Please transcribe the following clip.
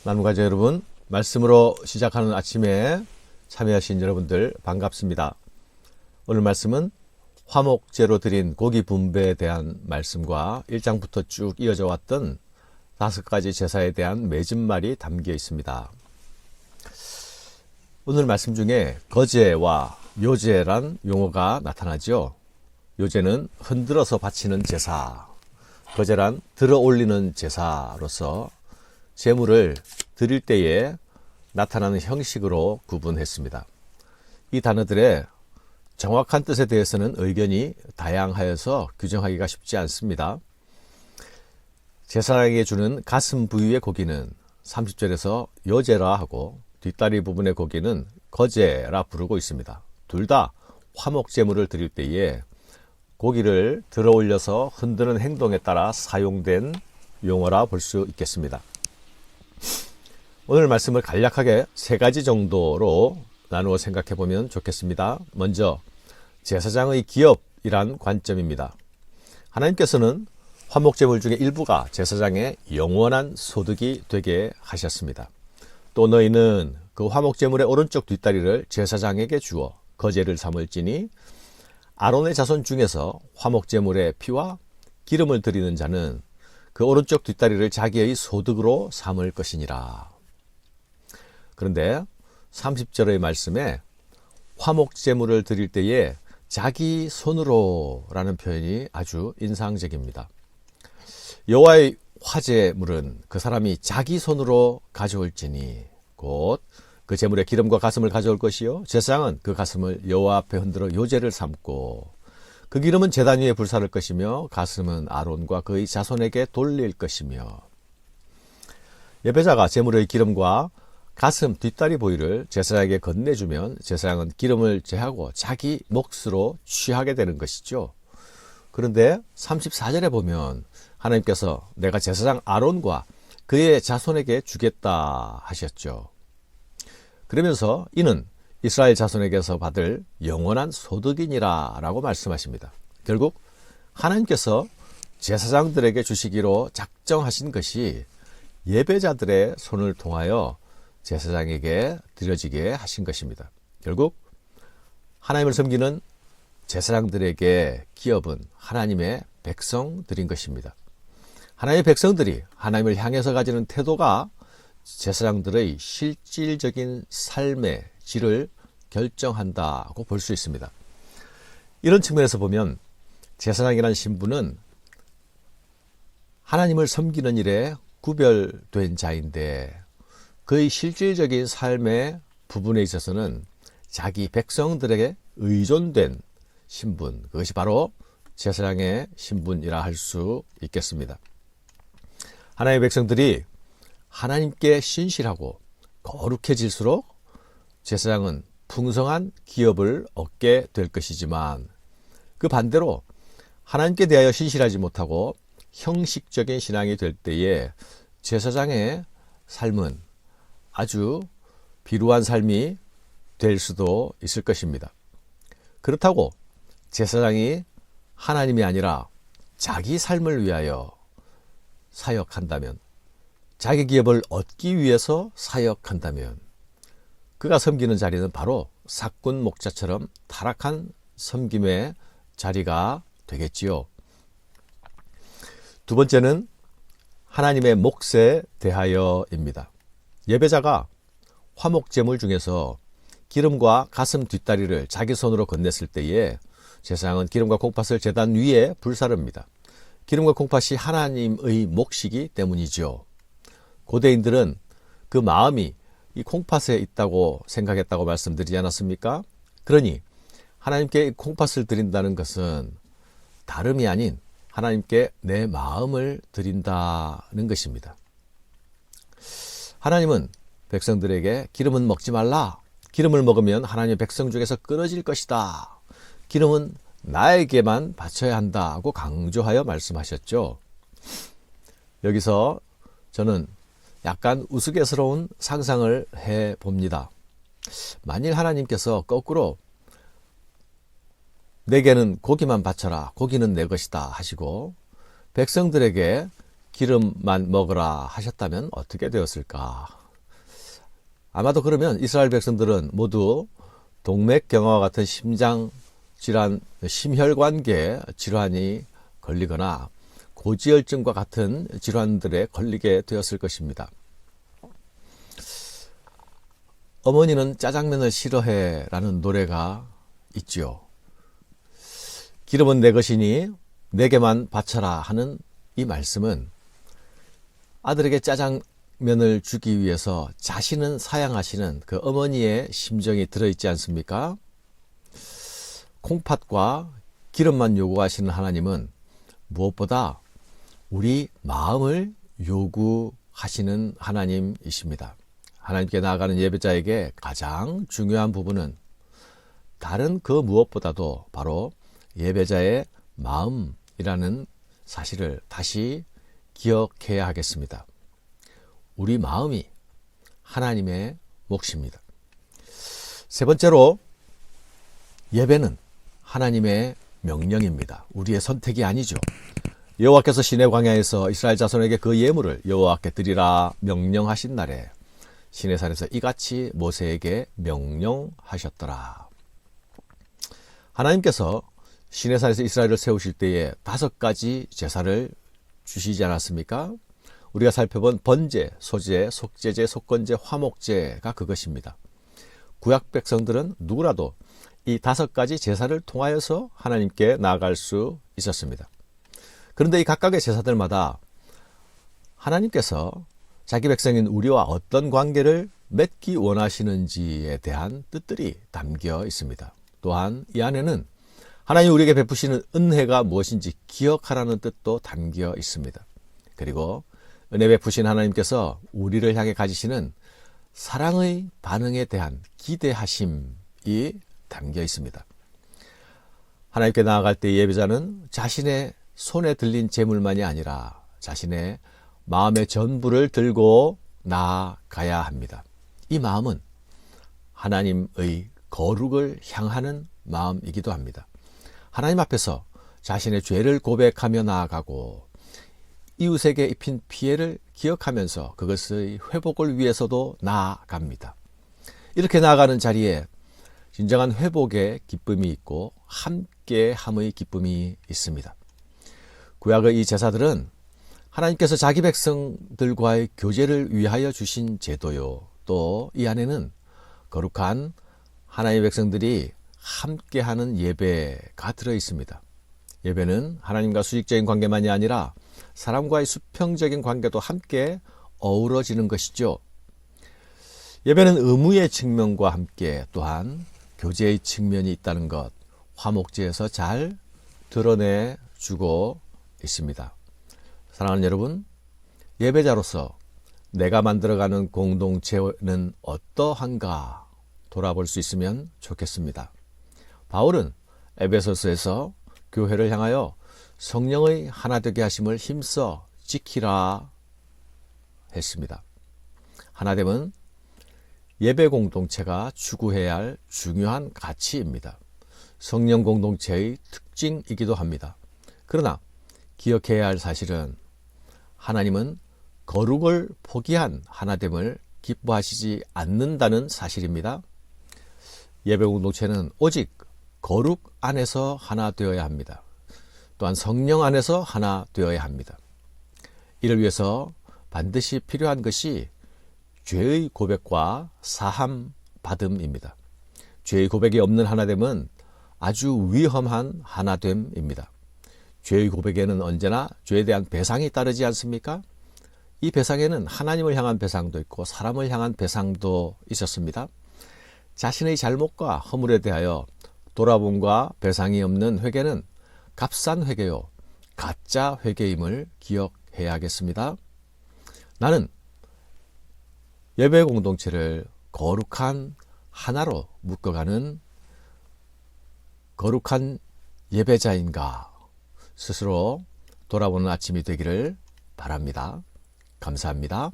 나눔가족 여러분, 말씀으로 시작하는 아침에 참여하신 여러분들 반갑습니다. 오늘 말씀은 화목제로 드린 고기 분배에 대한 말씀과 1장부터 쭉 이어져 왔던 5가지 제사에 대한 맺은말이 담겨 있습니다. 오늘 말씀 중에 거제와 묘제란 용어가 나타나죠. 묘제는 흔들어서 바치는 제사, 거제란 들어 올리는 제사로서 제물을 드릴 때에 나타나는 형식으로 구분했습니다. 이 단어들의 정확한 뜻에 대해서는 의견이 다양하여서 규정하기가 쉽지 않습니다. 제사장에게 주는 가슴 부위의 고기는 30절에서 요제라 하고 뒷다리 부분의 고기는 거제라 부르고 있습니다. 둘 다 화목제물을 드릴 때에 고기를 들어 올려서 흔드는 행동에 따라 사용된 용어라 볼 수 있겠습니다. 오늘 말씀을 간략하게 3가지 정도로 나누어 생각해 보면 좋겠습니다. 먼저 제사장의 기업이란 관점입니다. 하나님께서는 화목제물 중에 일부가 제사장의 영원한 소득이 되게 하셨습니다. 또 너희는 그 화목제물의 오른쪽 뒷다리를 제사장에게 주어 거제를 삼을지니 아론의 자손 중에서 화목제물의 피와 기름을 드리는 자는 그 오른쪽 뒷다리를 자기의 소득으로 삼을 것이니라. 그런데 30절의 말씀에 화목제물을 드릴 때에 자기 손으로 라는 표현이 아주 인상적입니다. 여호와의 화제물은 그 사람이 자기 손으로 가져올지니 곧 그 제물의 기름과 가슴을 가져올 것이요 제사장은 그 가슴을 여호와 앞에 흔들어 요제를 삼고 그 기름은 제단 위에 불사를 것이며 가슴은 아론과 그의 자손에게 돌릴 것이며 예배자가 제물의 기름과 가슴 뒷다리 부위를 제사장에게 건네주면 제사장은 기름을 제하고 자기 몫으로 취하게 되는 것이죠. 그런데 34절에 보면 하나님께서 내가 제사장 아론과 그의 자손에게 주겠다 하셨죠. 그러면서 이는 이스라엘 자손에게서 받을 영원한 소득이니라 라고 말씀하십니다. 결국 하나님께서 제사장들에게 주시기로 작정하신 것이 예배자들의 손을 통하여 제사장에게 드려지게 하신 것입니다. 결국 하나님을 섬기는 제사장들에게 기업은 하나님의 백성들인 것입니다. 하나님의 백성들이 하나님을 향해서 가지는 태도가 제사장들의 실질적인 삶의 질을 결정한다고 볼 수 있습니다. 이런 측면에서 보면 제사장이라는 신분은 하나님을 섬기는 일에 구별된 자인데 그의 실질적인 삶의 부분에 있어서는 자기 백성들에게 의존된 신분, 그것이 바로 제사장의 신분이라 할 수 있겠습니다. 하나님의 백성들이 하나님께 신실하고 거룩해질수록 제사장은 풍성한 기업을 얻게 될 것이지만 그 반대로 하나님께 대하여 신실하지 못하고 형식적인 신앙이 될 때에 제사장의 삶은 아주 비루한 삶이 될 수도 있을 것입니다. 그렇다고 제사장이 하나님이 아니라 자기 삶을 위하여 사역한다면, 자기 기업을 얻기 위해서 사역한다면 그가 섬기는 자리는 바로 사꾼 목자처럼 타락한 섬김의 자리가 되겠지요. 두 번째는 하나님의 몫에 대하여입니다. 예배자가 화목제물 중에서 기름과 가슴 뒷다리를 자기 손으로 건넸을 때에 제사장은 기름과 콩팥을 제단 위에 불사릅니다. 기름과 콩팥이 하나님의 몫이기 때문이죠. 고대인들은 그 마음이 이 콩팥에 있다고 생각했다고 말씀드리지 않았습니까? 그러니 하나님께 콩팥을 드린다는 것은 다름이 아닌 하나님께 내 마음을 드린다는 것입니다. 하나님은 백성들에게 기름은 먹지 말라. 기름을 먹으면 하나님의 백성 중에서 끊어질 것이다. 기름은 나에게만 바쳐야 한다고 강조하여 말씀하셨죠. 여기서 저는 약간 우스갯스러운 상상을 해봅니다. 만일 하나님께서 거꾸로 내게는 고기만 바쳐라, 고기는 내 것이다 하시고 백성들에게 기름만 먹으라 하셨다면 어떻게 되었을까? 아마도 그러면 이스라엘 백성들은 모두 동맥경화와 같은 심장 질환, 심혈관계 질환이 걸리거나 고지혈증과 같은 질환들에 걸리게 되었을 것입니다. 어머니는 짜장면을 싫어해 라는 노래가 있지요. 기름은 내 것이니 내게만 바쳐라 하는 이 말씀은 아들에게 짜장면을 주기 위해서 자신은 사양하시는 그 어머니의 심정이 들어있지 않습니까? 콩팥과 기름만 요구하시는 하나님은 무엇보다 우리 마음을 요구하시는 하나님이십니다. 하나님께 나아가는 예배자에게 가장 중요한 부분은 다른 그 무엇보다도 바로 예배자의 마음이라는 사실을 다시 기억해야 하겠습니다. 우리 마음이 하나님의 몫입니다. 세 번째로 예배는 하나님의 명령입니다. 우리의 선택이 아니죠. 여호와께서 시내 광야에서 이스라엘 자손에게 그 예물을 여호와께 드리라 명령하신 날에 시내산에서 이같이 모세에게 명령하셨더라. 하나님께서 시내산에서 이스라엘을 세우실 때에 5가지 제사를 주시지 않았습니까? 우리가 살펴본 번제, 소제, 속제제, 속건제, 화목제가 그것입니다. 구약 백성들은 누구라도 이 5가지 제사를 통하여서 하나님께 나아갈 수 있었습니다. 그런데 이 각각의 제사들마다 하나님께서 자기 백성인 우리와 어떤 관계를 맺기 원하시는지에 대한 뜻들이 담겨 있습니다. 또한 이 안에는 하나님 우리에게 베푸시는 은혜가 무엇인지 기억하라는 뜻도 담겨 있습니다. 그리고 은혜 베푸신 하나님께서 우리를 향해 가지시는 사랑의 반응에 대한 기대하심이 담겨 있습니다. 하나님께 나아갈 때 예배자는 자신의 손에 들린 제물만이 아니라 자신의 마음의 전부를 들고 나아가야 합니다. 이 마음은 하나님의 거룩을 향하는 마음이기도 합니다. 하나님 앞에서 자신의 죄를 고백하며 나아가고 이웃에게 입힌 피해를 기억하면서 그것의 회복을 위해서도 나아갑니다. 이렇게 나아가는 자리에 진정한 회복의 기쁨이 있고 함께함의 기쁨이 있습니다. 구약의 이 제사들은 하나님께서 자기 백성들과의 교제를 위하여 주신 제도요. 또 이 안에는 거룩한 하나님의 백성들이 함께하는 예배가 들어 있습니다. 예배는 하나님과 수직적인 관계만이 아니라 사람과의 수평적인 관계도 함께 어우러지는 것이죠. 예배는 의무의 측면과 함께 또한 교제의 측면이 있다는 것, 화목제에서 잘 드러내주고 있습니다. 사랑하는 여러분, 예배자로서 내가 만들어가는 공동체는 어떠한가 돌아볼 수 있으면 좋겠습니다. 바울은 에베소서에서 교회를 향하여 성령의 하나되게 하심을 힘써 지키라 했습니다. 하나됨은 예배 공동체가 추구해야 할 중요한 가치입니다. 성령 공동체의 특징이기도 합니다. 그러나 기억해야 할 사실은 하나님은 거룩을 포기한 하나됨을 기뻐하시지 않는다는 사실입니다. 예배 공동체는 오직 거룩 안에서 하나 되어야 합니다. 또한 성령 안에서 하나 되어야 합니다. 이를 위해서 반드시 필요한 것이 죄의 고백과 사함 받음입니다. 죄의 고백이 없는 하나됨은 아주 위험한 하나됨입니다. 죄의 고백에는 언제나 죄에 대한 배상이 따르지 않습니까? 이 배상에는 하나님을 향한 배상도 있고 사람을 향한 배상도 있었습니다. 자신의 잘못과 허물에 대하여 돌아봄과 배상이 없는 회개는 값싼 회개요, 가짜 회개임을 기억해야겠습니다. 나는 예배 공동체를 거룩한 하나로 묶어가는 거룩한 예배자인가 스스로 돌아보는 아침이 되기를 바랍니다. 감사합니다.